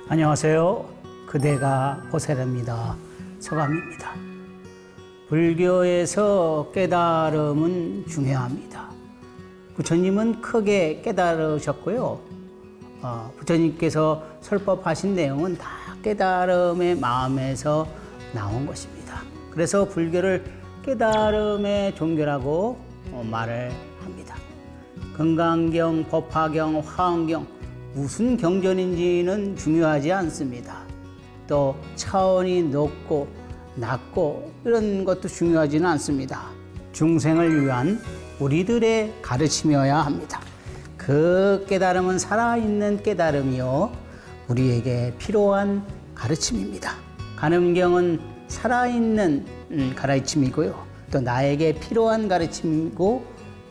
안녕하세요. 그대가 보살입니다. 서감입니다. 불교에서 깨달음은 중요합니다. 부처님은 크게 깨달으셨고요. 부처님께서 설법하신 내용은 다 깨달음의 마음에서 나온 것입니다. 그래서 불교를 깨달음의 종교라고 말을 합니다. 금강경, 법화경, 화엄경 무슨 경전인지는 중요하지 않습니다. 또 차원이 높고 낮고 이런 것도 중요하지는 않습니다. 중생을 위한 우리들의 가르침이어야 합니다. 그 깨달음은 살아있는 깨달음이요 우리에게 필요한 가르침입니다. 간음경은 살아있는 가르침이고요 또 나에게 필요한 가르침이고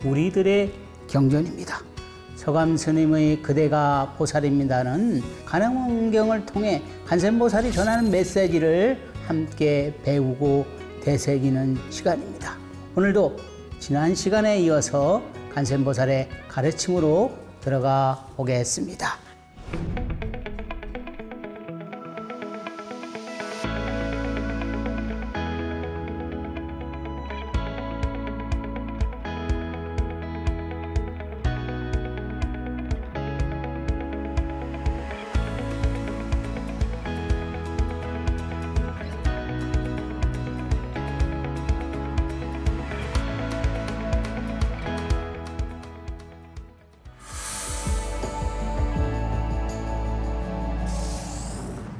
우리들의 경전입니다. 서감 스님의 그대가 보살입니다는 간음경을 통해 간센보살이 전하는 메시지를 함께 배우고 되새기는 시간입니다. 오늘도 지난 시간에 이어서 간센보살의 가르침으로 들어가 보겠습니다.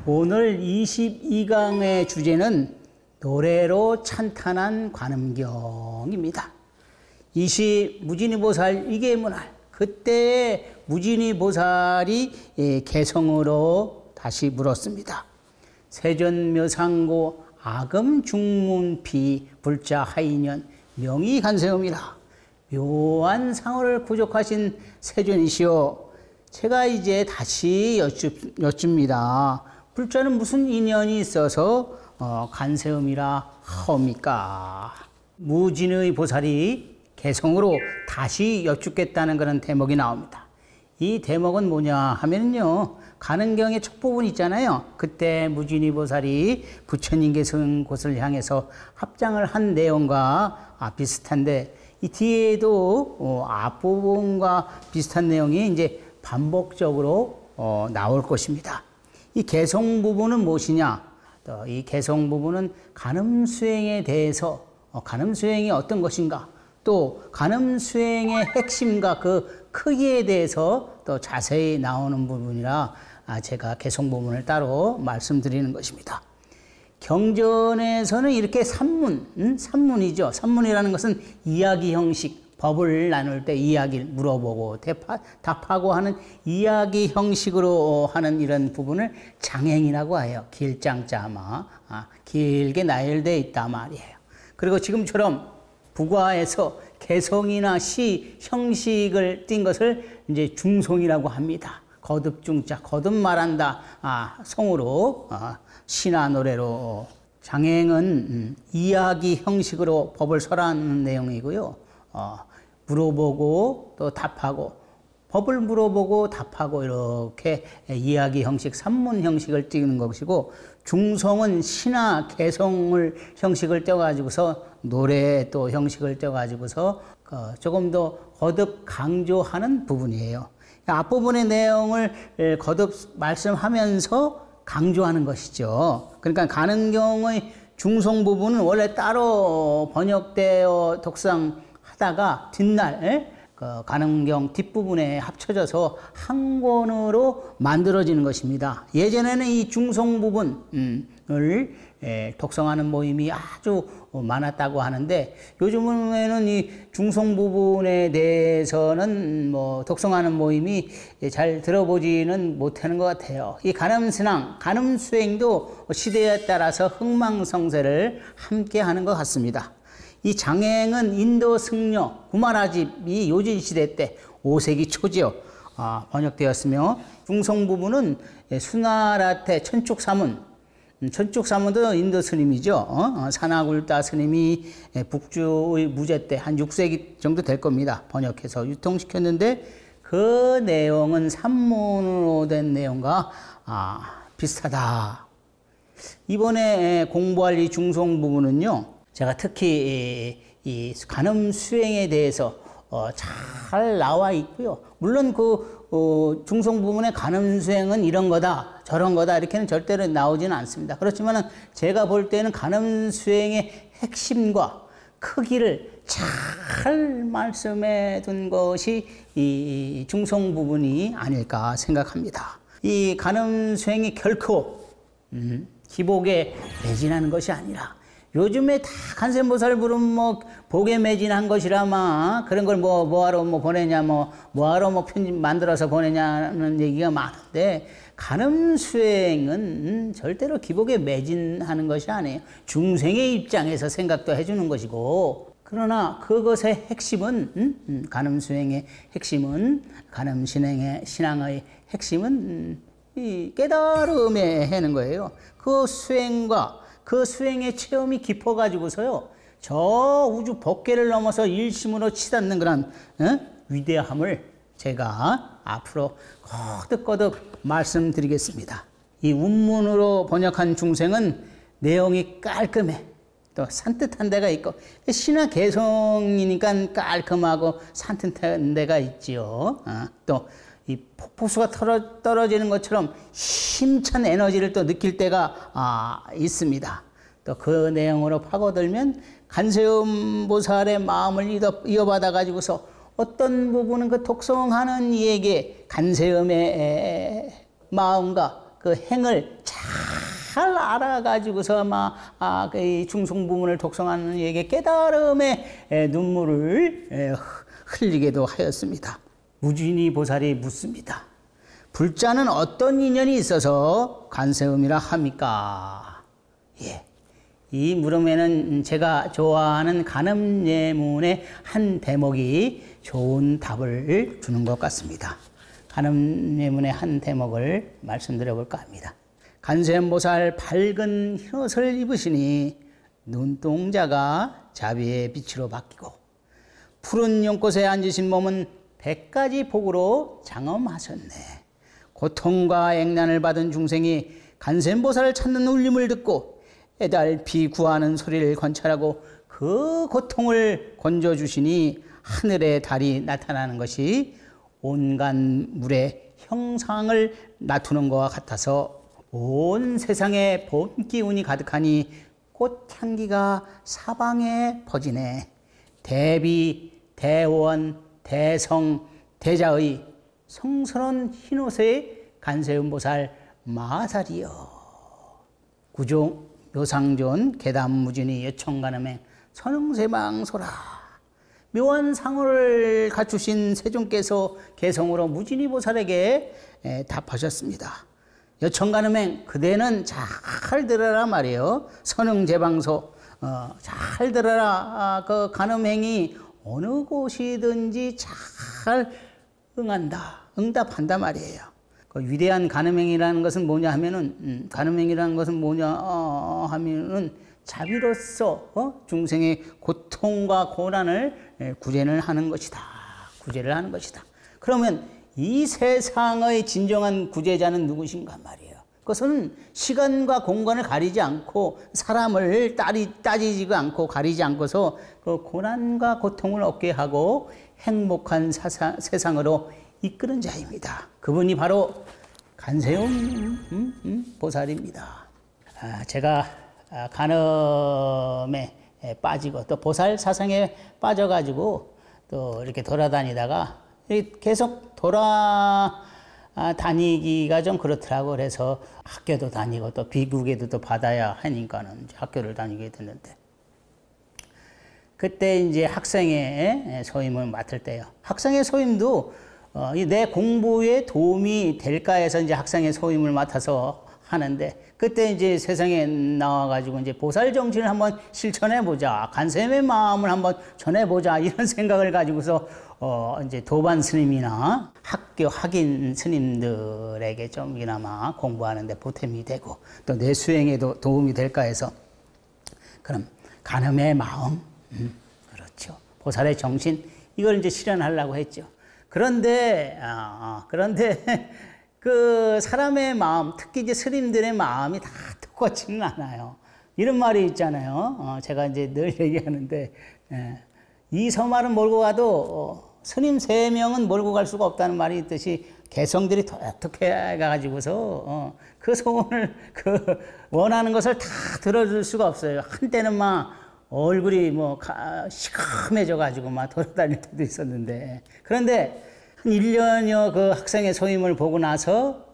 오늘 22강의 주제는 노래로 찬탄한 관음경입니다. 무진이보살 이계문할 그때의 무진이보살이 개성으로 다시 물었습니다. 세존묘상고 아금중문피 불자 하인연 명이 간세음이라 묘한 상호를 구족하신 세존이시오. 제가 이제 다시 여쭙니다. 불자는 무슨 인연이 있어서 간세음이라 하옵니까? 무진의 보살이 개성으로 다시 여쭙겠다는 그런 대목이 나옵니다. 이 대목은 뭐냐 하면요 간음경의 첫 부분 있잖아요. 그때 무진의 보살이 부처님 계신 곳을 향해서 합장을 한 내용과 비슷한데 이 뒤에도 앞부분과 비슷한 내용이 이제 반복적으로 나올 것입니다. 이 개성 부분은 무엇이냐? 이 개성 부분은 간음 수행에 대해서 간음 수행이 어떤 것인가? 또 간음 수행의 핵심과 그 크기에 대해서 또 자세히 나오는 부분이라 제가 개성 부분을 따로 말씀드리는 것입니다. 경전에서는 이렇게 산문이죠. 산문이라는 것은 이야기 형식, 법을 나눌 때 이야기를 물어보고 답하고 하는 이야기 형식으로 하는 이런 부분을 장행이라고 해요. 길장자마 길게 나열되어 있다 말이에요. 그리고 지금처럼 부가에서 개성이나 시 형식을 띈 것을 이제 중송이라고 합니다. 거듭중자 거듭 말한다 성으로 시나 노래로 장행은 이야기 형식으로 법을 설하는 내용이고요. 물어보고 또 답하고 법을 물어보고 답하고 이렇게 이야기 형식, 산문 형식을 띄는 것이고 중성은 시나 개성을 형식을 떼어가지고서 노래 또 형식을 떼어가지고서 조금 더 거듭 강조하는 부분이에요. 앞부분의 내용을 거듭 말씀하면서 강조하는 것이죠. 그러니까 간음경의 중성 부분은 원래 따로 번역되어 독상하다가 뒷날 간음경 뒷부분에 합쳐져서 한 권으로 만들어지는 것입니다. 예전에는 이 중성 부분을 독성하는 모임이 아주 많았다고 하는데 요즘에는 이 중성 부분에 대해서는 독성하는 모임이 잘 들어보지는 못하는 것 같아요. 이 간음신앙, 간음수행도 시대에 따라서 흥망성쇠를 함께 하는 것 같습니다. 이 장행은 인도 승려 구마라집이 요진시대 때 5세기 초지요. 번역되었으며 중성 부분은 수나라테 천축사문 천축사문도 인도 스님이죠. 사나굴다 스님이 북주의 무제 때 한 6세기 정도 될 겁니다. 번역해서 유통시켰는데 그 내용은 산문으로 된 내용과 비슷하다. 이번에 공부할 이 중송 부분은요, 제가 특히 이 간음 수행에 대해서 잘 나와 있고요. 물론 중송 부분의 간음 수행은 이런 거다, 저런 거다 이렇게는 절대로 나오지는 않습니다. 그렇지만은 제가 볼 때는 간음 수행의 핵심과 크기를 잘 말씀해 둔 것이 이 중송 부분이 아닐까 생각합니다. 이 간음 수행이 결코 기복에 매진하는 것이 아니라, 요즘에 다 간센보살 부르면 뭐 복에 매진한 것이라마 그런 걸 뭐하러 보내냐, 뭐하러 편집 만들어서 보내냐는 얘기가 많은데, 간음 수행은 절대로 기복에 매진하는 것이 아니에요. 중생의 입장에서 생각도 해주는 것이고, 그러나 그것의 핵심은 간음 수행의 핵심은, 간음 신앙의 핵심은 이 깨달음에 하는 거예요. 그 수행과 그 수행의 체험이 깊어가지고서요, 저 우주 법계를 넘어서 일심으로 치닫는 그런 위대함을 제가 앞으로 거듭거듭 말씀드리겠습니다. 이 운문으로 번역한 중생은 내용이 깔끔해. 또 산뜻한 데가 있고, 신화 개성이니까 깔끔하고 산뜻한 데가 있지요. 또 이 폭포수가 떨어지는 것처럼 힘찬 에너지를 또 느낄 때가 있습니다. 또 그 내용으로 파고들면 간세음 보살의 마음을 이어받아 가지고서 어떤 부분은 그 독성하는 이에게 간세음의 마음과 그 행을 잘 알아가지고서 그 중송 부분을 독성하는 이에게 깨달음의 눈물을 흘리게도 하였습니다. 무진이 보살이 묻습니다. 불자는 어떤 인연이 있어서 간세음이라 합니까? 예. 이 물음에는 제가 좋아하는 간음 예문의 한 대목이 좋은 답을 주는 것 같습니다. 간음 예문의 한 대목을 말씀드려 볼까 합니다. 간세음보살 밝은 흰옷을 입으시니 눈동자가 자비의 빛으로 바뀌고, 푸른 연꽃에 앉으신 몸은 100가지 복으로 장엄하셨네. 고통과 액난을 받은 중생이 간세음보살을 찾는 울림을 듣고 애달피 구하는 소리를 관찰하고 그 고통을 건져주시니 하늘의 달이 나타나는 것이 온갖 물의 형상을 나타내는 것과 같아서 온 세상에 봄 기운이 가득하니 꽃향기가 사방에 퍼지네. 대비, 대원, 대성, 대자의 성스러운 흰옷의 간세음보살 마살이여. 구종 묘상존 계담무진이 여청간음행 선흥세방소라. 묘한 상호를 갖추신 세존께서 개성으로 무진이 보살에게 답하셨습니다. 여청간음행, 그대는 잘 들어라 말이에요. 선흥제방소, 잘 들어라. 그 간음행이 어느 곳이든지 잘 응답한다 말이에요. 그 위대한 간음행이라는 것은 뭐냐 하면은, 간음행이라는 것은 뭐냐 하면은 자비로서 중생의 고통과 고난을 구제를 하는 것이다. 구제를 하는 것이다. 그러면 이 세상의 진정한 구제자는 누구신가 말이에요. 그것은 시간과 공간을 가리지 않고 사람을 따지지 않고 가리지 않고서 그 고난과 고통을 얻게 하고 행복한 세상으로 이끄는 자입니다. 그분이 바로 간세음 보살입니다. 제가 간음에 빠지고 또 보살 사상에 빠져가지고 또 이렇게 돌아다니다가 계속 다니기가 좀 그렇더라고. 그래서 학교도 다니고 또 비구계도 또 받아야 하니까는 이제 학교를 다니게 됐는데, 그때 이제 학생의 소임을 맡을 때요. 학생의 소임도 내 공부에 도움이 될까 해서 이제 학생의 소임을 맡아서 하는데, 그때 이제 세상에 나와가지고 이제 보살 정신을 한번 실천해보자, 간세음의 마음을 한번 전해보자, 이런 생각을 가지고서 이제 도반 스님이나 학교 학인 스님들에게 좀 이나마 공부하는데 보탬이 되고 또 내 수행에도 도움이 될까 해서, 그럼 간음의 마음, 그렇죠, 보살의 정신, 이걸 이제 실현하려고 했죠. 그런데 그 사람의 마음, 특히 이제 스님들의 마음이 다 똑같지는 않아요. 이런 말이 있잖아요. 제가 이제 늘 얘기하는데, 이 서말은 몰고 가도 스님 3명은 몰고 갈 수가 없다는 말이 있듯이 개성들이 독특해 가지고서 그 소원을 원하는 것을 다 들어줄 수가 없어요. 한때는 막 얼굴이 뭐 시커매져 가지고 막 돌아다닐 때도 있었는데, 그런데 한 1년여 그 학생의 소임을 보고 나서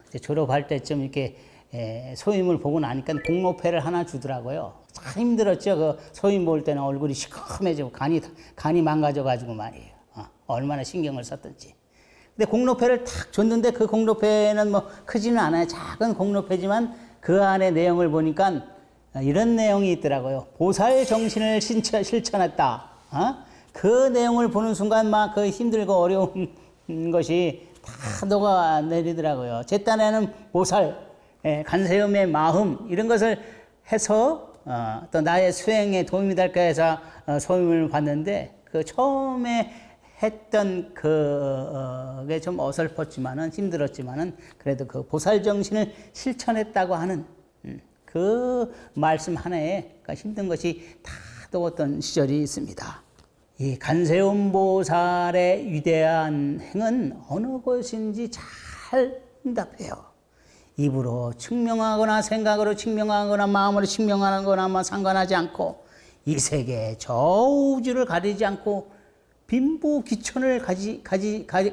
이제 졸업할 때쯤 이렇게 소임을 보고 나니까 공로패를 하나 주더라고요. 참 힘들었죠. 그 소임 볼 때는 얼굴이 시커매지고 간이 망가져가지고 말이에요. 얼마나 신경을 썼던지. 근데 공로패를 탁 줬는데 그 공로패는 뭐 크지는 않아요. 작은 공로패지만 그 안에 내용을 보니까 이런 내용이 있더라고요. 보살 정신을 실천했다. 그 내용을 보는 순간 막 그 힘들고 어려운 것이 다 녹아내리더라고요. 제 딴에는 보살, 간세음의 마음 이런 것을 해서 또 나의 수행에 도움이 될까 해서 소임을 받는데, 그 처음에 했던 그게 좀 어설펐지만은 힘들었지만은 그래도 그 보살 정신을 실천했다고 하는 그 말씀 하나에 힘든 것이 다 녹았던 시절이 있습니다. 이 간세음 보살의 위대한 행은 어느 것인지 잘 응답해요. 입으로 증명하거나 생각으로 증명하거나 마음으로 증명하거나 뭐 상관하지 않고 이 세계 저 우주를 가리지 않고 빈부귀천을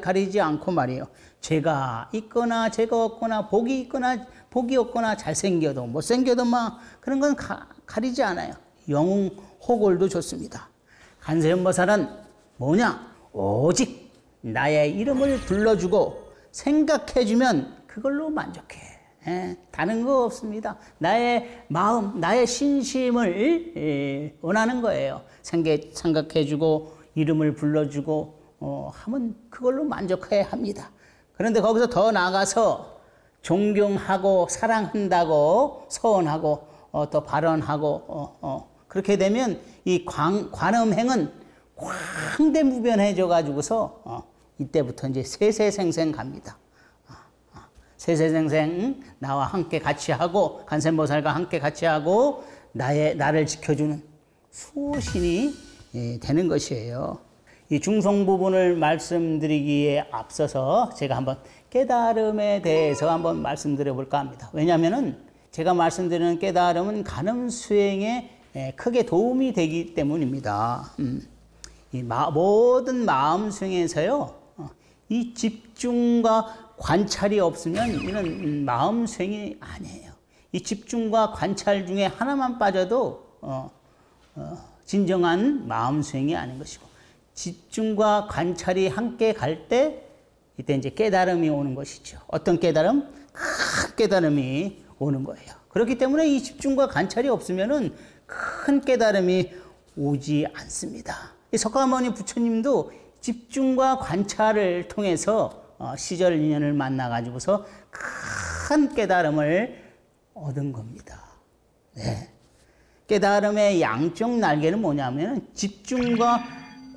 가리지 않고 말이에요. 죄가 있거나 죄가 없거나 복이 있거나 복이 없거나 잘생겨도 못생겨도 막 그런 건 가리지 않아요. 영웅 호골도 좋습니다. 간세음 보살은 뭐냐? 오직 나의 이름을 불러주고 생각해주면 그걸로 만족해. 다른 거 없습니다. 나의 마음, 나의 신심을 원하는 거예요. 생각해주고 이름을 불러주고 하면 그걸로 만족해야 합니다. 그런데 거기서 더 나아가서 존경하고 사랑한다고 서원하고 또 발언하고 그렇게 되면 이 관음행은 광대무변해져 가지고서 이때부터 이제 세세생생 갑니다. 세세생생 나와 함께 같이 하고 간세음보살과 함께 같이 하고 나를 지켜주는 수호신이 되는 것이에요. 이 중송 부분을 말씀드리기에 앞서서 제가 한번 깨달음에 대해서 한번 말씀드려 볼까 합니다. 왜냐하면은 제가 말씀드리는 깨달음은 간음 수행에 크게 도움이 되기 때문입니다. 모든 마음 수행에서요, 이 집중과 관찰이 없으면 이는 마음 수행이 아니에요. 이 집중과 관찰 중에 하나만 빠져도 진정한 마음 수행이 아닌 것이고, 집중과 관찰이 함께 갈 때 이때 이제 깨달음이 오는 것이죠. 어떤 깨달음? 큰 깨달음이 오는 거예요. 그렇기 때문에 이 집중과 관찰이 없으면은 큰 깨달음이 오지 않습니다. 이 석가모니 부처님도 집중과 관찰을 통해서 시절 인연을 만나 가지고서 큰 깨달음을 얻은 겁니다. 네. 깨달음의 양쪽 날개는 뭐냐면 집중과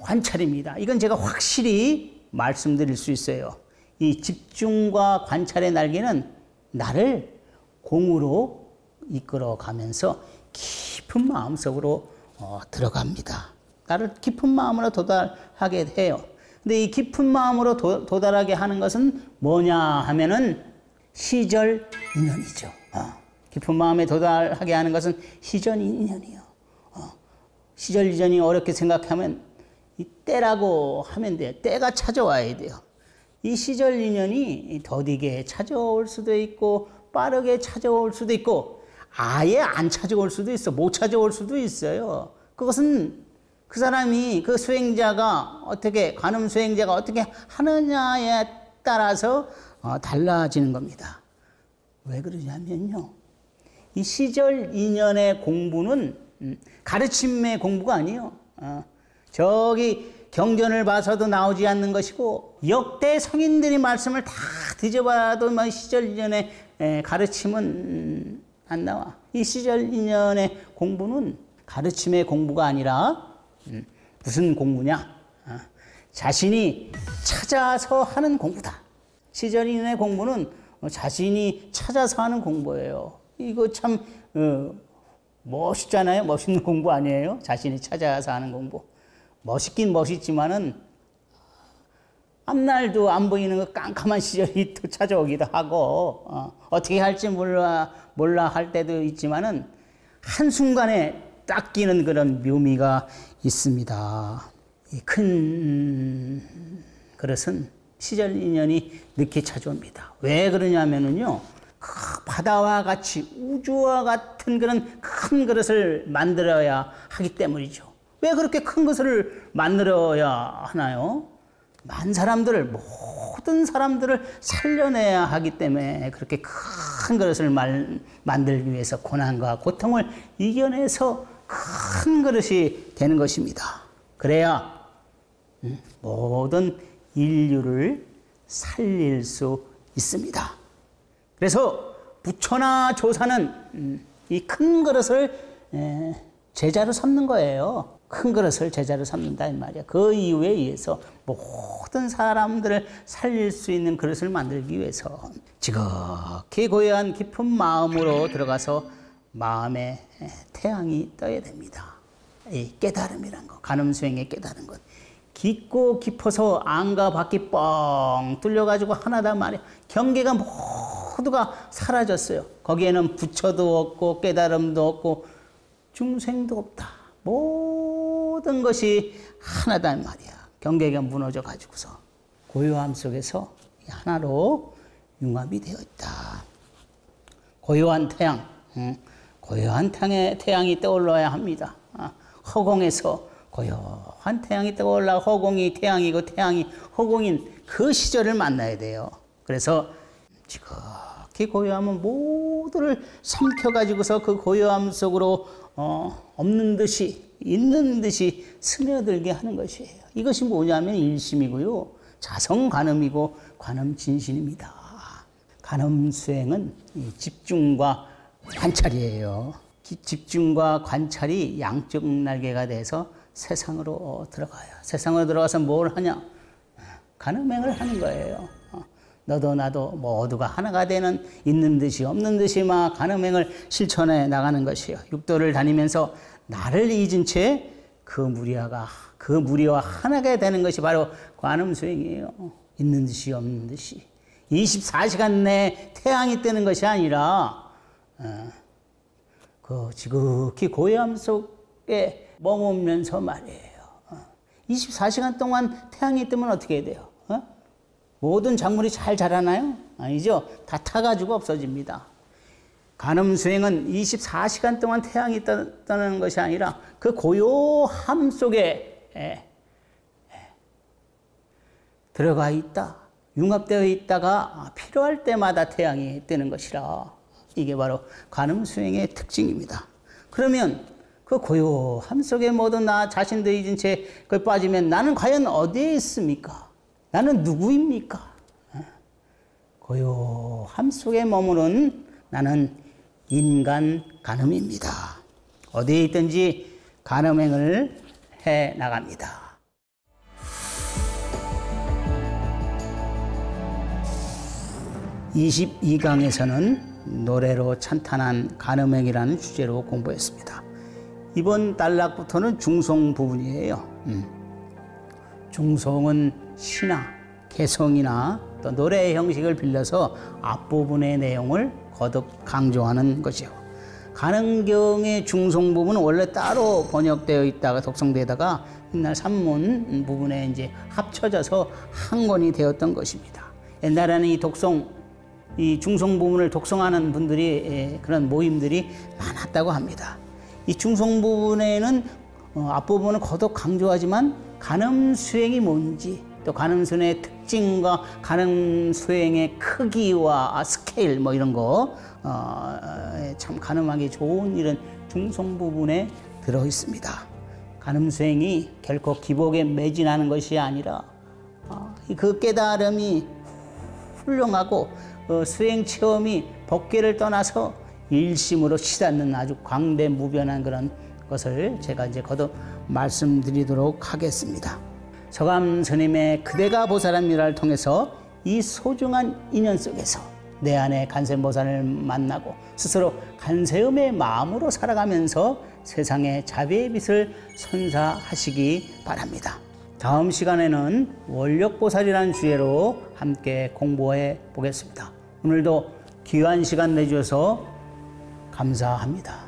관찰입니다. 이건 제가 확실히 말씀드릴 수 있어요. 이 집중과 관찰의 날개는 나를 공으로 이끌어 가면서 깊은 마음속으로 들어갑니다. 나를 깊은 마음으로 도달하게 해요. 근데 이 깊은 마음으로 도달하게 하는 것은 뭐냐 하면은 시절 인연이죠. 깊은 마음에 도달하게 하는 것은 시절 인연이요. 시절 인연이 어렵게 생각하면 이 때라고 하면 돼요. 때가 찾아와야 돼요. 이 시절 인연이 더디게 찾아올 수도 있고 빠르게 찾아올 수도 있고 아예 안 찾아올 수도 있어. 못 찾아올 수도 있어요. 그것은 그 사람이 그 수행자가 어떻게 관음 수행자가 어떻게 하느냐에 따라서 달라지는 겁니다. 왜 그러냐면요. 이 시절 인연의 공부는 가르침의 공부가 아니에요. 저기 경전을 봐서도 나오지 않는 것이고 역대 성인들이 말씀을 다 뒤져봐도 뭐 시절 인연의 가르침은 안 나와. 이 시절 인연의 공부는 가르침의 공부가 아니라 무슨 공부냐? 자신이 찾아서 하는 공부다. 시절인의 공부는 자신이 찾아서 하는 공부예요. 이거 참 멋있잖아요. 멋있는 공부 아니에요? 자신이 찾아서 하는 공부. 멋있긴 멋있지만은 앞날도 안 보이는 그 깜깜한 시절이 또 찾아오기도 하고 어떻게 할지 몰라 할 때도 있지만은 한순간에 딱 끼는 그런 묘미가 있습니다. 이 큰 그릇은 시절 인연이 늦게 찾아옵니다. 왜 그러냐면은요, 그 바다와 같이 우주와 같은 그런 큰 그릇을 만들어야 하기 때문이죠. 왜 그렇게 큰 것을 만들어야 하나요? 모든 사람들을 살려내야 하기 때문에 그렇게 큰 그릇을 만들기 위해서 고난과 고통을 이겨내서 큰 그릇이 되는 것입니다. 그래야 모든 인류를 살릴 수 있습니다. 그래서 부처나 조사는 이 큰 그릇을 제자로 삼는 거예요. 큰 그릇을 제자로 삼는다 이 말이야. 그 이유에 의해서 모든 사람들을 살릴 수 있는 그릇을 만들기 위해서 지극히 고요한 깊은 마음으로 들어가서 마음에 태양이 떠야 됩니다. 이 깨달음이란 거, 간음수행의 깨달은 것. 깊고 깊어서 안과 밖이 뻥 뚫려가지고 하나다 말이야. 경계가 모두가 사라졌어요. 거기에는 부처도 없고 깨달음도 없고 중생도 없다. 모든 것이 하나다 말이야. 경계가 무너져 가지고서 고요함 속에서 하나로 융합이 되어 있다. 고요한 태양, 고요한 태양이 떠올라야 합니다. 허공에서 고요한 태양이 떠올라 허공이 태양이고 태양이 허공인 그 시절을 만나야 돼요. 그래서 지극히 고요함은 모두를 삼켜가지고서 그 고요함 속으로 없는 듯이 있는 듯이 스며들게 하는 것이에요. 이것이 뭐냐면 일심이고요. 자성관음이고 관음진신입니다. 관음수행은 집중과 관찰이에요. 집중과 관찰이 양쪽 날개가 돼서 세상으로 들어가요. 세상으로 들어가서 뭘 하냐? 관음행을 하는 거예요. 너도 나도 모두가 하나가 되는 있는 듯이 없는 듯이 막 관음행을 실천해 나가는 것이에요. 육도를 다니면서 나를 잊은 채 그 무리와 하나가 되는 것이 바로 관음수행이에요. 있는 듯이 없는 듯이 24시간 내에 태양이 뜨는 것이 아니라 그 지극히 고요함 속에 머물면서 말이에요. 24시간 동안 태양이 뜨면 어떻게 돼요? 모든 작물이 잘 자라나요? 아니죠. 다 타가지고 없어집니다. 관음수행은 24시간 동안 태양이 떠는 것이 아니라 그 고요함 속에 들어가 있다. 융합되어 있다가 필요할 때마다 태양이 뜨는 것이라. 이게 바로 관음수행의 특징입니다. 그러면 그 고요함 속에 모두 나 자신도 잊은 채 그 빠지면 나는 과연 어디에 있습니까? 나는 누구입니까? 고요함 속에 머무는 나는 인간 관음입니다. 어디에 있든지 관음행을 해 나갑니다. (22강에서는) 노래로 찬탄한 관음행이라는 주제로 공부했습니다. 이번 단락부터는 중송 부분이에요. 중송은 시나 개성이나 또 노래의 형식을 빌려서 앞부분의 내용을 거듭 강조하는 것이요. 관음경의 중송 부분은 원래 따로 번역되어 있다가 독송되다가 옛날 산문 부분에 이제 합쳐져서 한 권이 되었던 것입니다. 옛날에는 이 중송 부분을 독송하는 분들이 그런 모임들이 많았다고 합니다. 이 중송 부분에는 앞부분은 거듭 강조하지만 관음수행이 뭔지 또 관음수행의 특징과 관음수행의 크기와 스케일 뭐 이런 거 참 관음하기 좋은 이런 중송 부분에 들어 있습니다. 관음수행이 결코 기복에 매진하는 것이 아니라 그 깨달음이 훌륭하고 수행 체험이 법계를 떠나서 일심으로 치닫는 아주 광대무변한 그런 것을 제가 이제 거듭 말씀드리도록 하겠습니다. 서감 스님의 그대가 보살합니다를 통해서 이 소중한 인연 속에서 내 안에 간세음보살을 만나고 스스로 간세음의 마음으로 살아가면서 세상에 자비의 빛을 선사하시기 바랍니다. 다음 시간에는 원력보살이라는 주제로 함께 공부해 보겠습니다. 오늘도 귀한 시간 내주셔서 감사합니다.